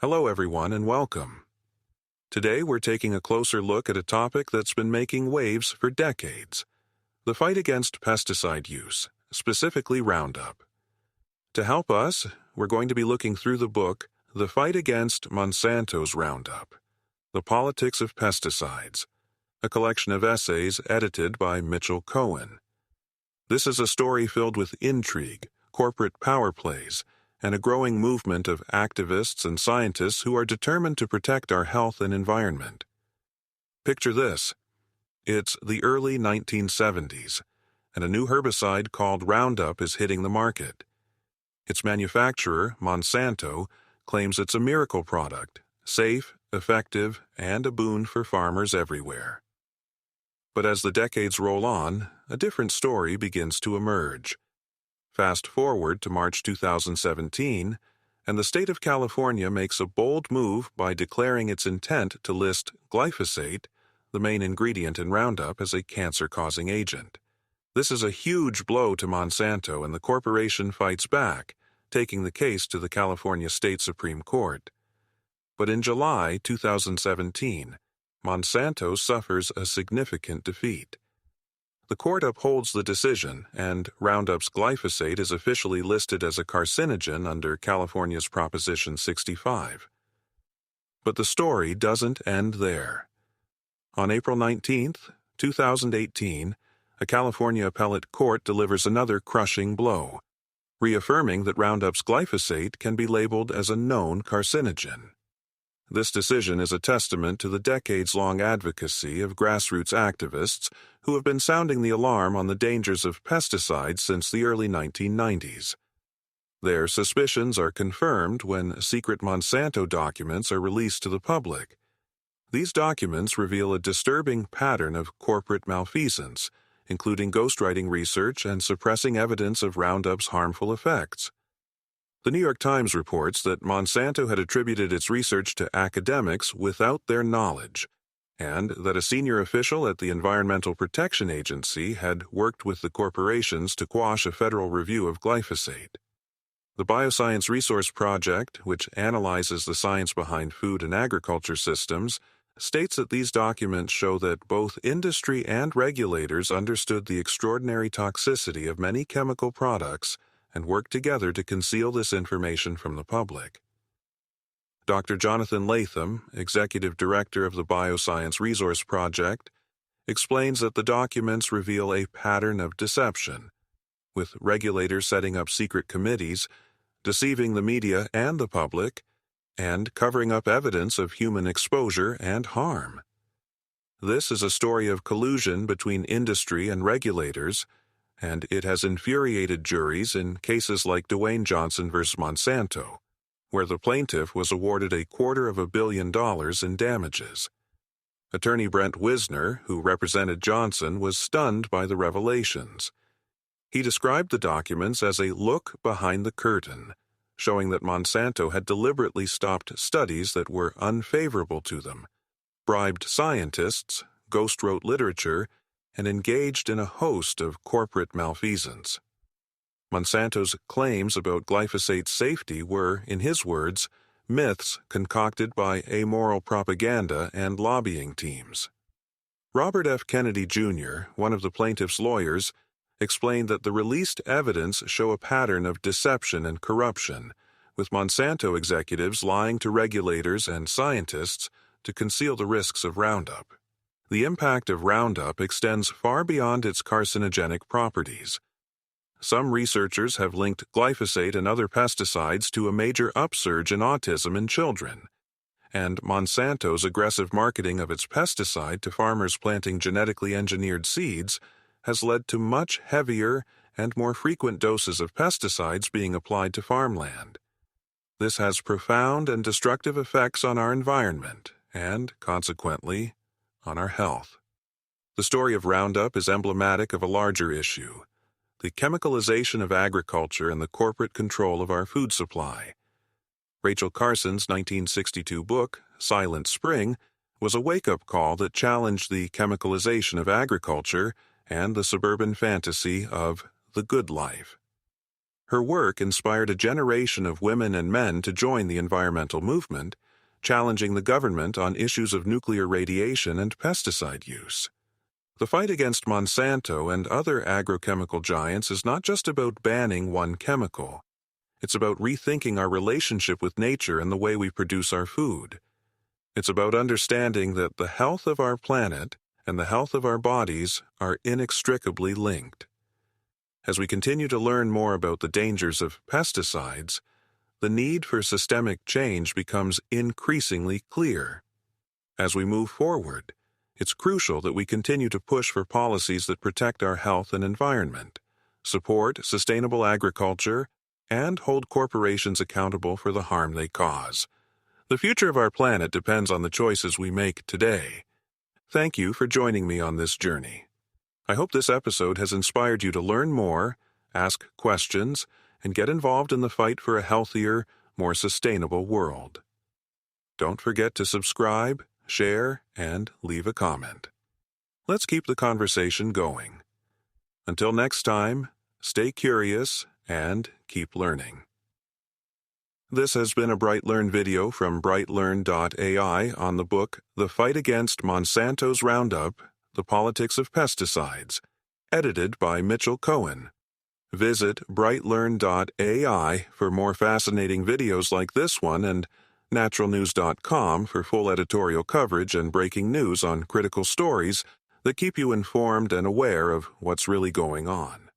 Hello everyone and welcome. Today we're taking a closer look at a topic that's been making waves for decades: the fight against pesticide use, specifically Roundup. To help us, we're going to be looking through the book The Fight Against Monsanto's Roundup: The Politics of Pesticides, a collection of essays edited by Mitchel Cohen. This is a story filled with intrigue, corporate power plays, and a growing movement of activists and scientists who are determined to protect our health and environment. Picture this. It's the early 1970s, and a new herbicide called Roundup is hitting the market. Its manufacturer, Monsanto, claims it's a miracle product, safe, effective, and a boon for farmers everywhere. But as the decades roll on, a different story begins to emerge. Fast forward to March 2017, and the state of California makes a bold move by declaring its intent to list glyphosate, the main ingredient in Roundup, as a cancer-causing agent. This is a huge blow to Monsanto, and the corporation fights back, taking the case to the California State Supreme Court. But in July 2017, Monsanto suffers a significant defeat. The court upholds the decision, and Roundup's glyphosate is officially listed as a carcinogen under California's Proposition 65. But the story doesn't end there. On April 19, 2018, a California appellate court delivers another crushing blow, reaffirming that Roundup's glyphosate can be labeled as a known carcinogen. This decision is a testament to the decades-long advocacy of grassroots activists who have been sounding the alarm on the dangers of pesticides since the early 1990s. Their suspicions are confirmed when secret Monsanto documents are released to the public. These documents reveal a disturbing pattern of corporate malfeasance, including ghostwriting research and suppressing evidence of Roundup's harmful effects. The New York Times reports that Monsanto had attributed its research to academics without their knowledge, and that a senior official at the Environmental Protection Agency had worked with the corporations to quash a federal review of glyphosate. The Bioscience Resource Project, which analyzes the science behind food and agriculture systems, states that these documents show that both industry and regulators understood the extraordinary toxicity of many chemical products and work together to conceal this information from the public. Dr. Jonathan Latham, Executive Director of the Bioscience Resource Project, explains that the documents reveal a pattern of deception, with regulators setting up secret committees, deceiving the media and the public, and covering up evidence of human exposure and harm. This is a story of collusion between industry and regulators, and it has infuriated juries in cases like Dwayne Johnson v. Monsanto, where the plaintiff was awarded $250 million in damages. Attorney Brent Wisner, who represented Johnson, was stunned by the revelations. He described the documents as a look behind the curtain, showing that Monsanto had deliberately stopped studies that were unfavorable to them, bribed scientists, ghostwrote literature, and engaged in a host of corporate malfeasance. Monsanto's claims about glyphosate's safety were, in his words, myths concocted by amoral propaganda and lobbying teams. Robert F. Kennedy, Jr., one of the plaintiff's lawyers, explained that the released evidence show a pattern of deception and corruption, with Monsanto executives lying to regulators and scientists to conceal the risks of Roundup. The impact of Roundup extends far beyond its carcinogenic properties. Some researchers have linked glyphosate and other pesticides to a major upsurge in autism in children, and Monsanto's aggressive marketing of its pesticide to farmers planting genetically engineered seeds has led to much heavier and more frequent doses of pesticides being applied to farmland. This has profound and destructive effects on our environment and, consequently, on our health. The story of Roundup is emblematic of a larger issue: the chemicalization of agriculture and the corporate control of our food supply. Rachel Carson's 1962 book, Silent Spring, was a wake-up call that challenged the chemicalization of agriculture and the suburban fantasy of the good life. Her work inspired a generation of women and men to join the environmental movement, challenging the government on issues of nuclear radiation and pesticide use. The fight against Monsanto and other agrochemical giants is not just about banning one chemical. It's about rethinking our relationship with nature and the way we produce our food. It's about understanding that the health of our planet and the health of our bodies are inextricably linked. As we continue to learn more about the dangers of pesticides, the need for systemic change becomes increasingly clear. As we move forward, it's crucial that we continue to push for policies that protect our health and environment, support sustainable agriculture, and hold corporations accountable for the harm they cause. The future of our planet depends on the choices we make today. Thank you for joining me on this journey. I hope this episode has inspired you to learn more, ask questions, and get involved in the fight for a healthier, more sustainable world. Don't forget to subscribe, share, and leave a comment. Let's keep the conversation going. Until next time, stay curious and keep learning. This has been a BrightLearn video from BrightLearn.ai on the book The Fight Against Monsanto's Roundup, The Politics of Pesticides, edited by Mitchel Cohen. Visit BrightLearn.ai for more fascinating videos like this one and naturalnews.com for full editorial coverage and breaking news on critical stories that keep you informed and aware of what's really going on.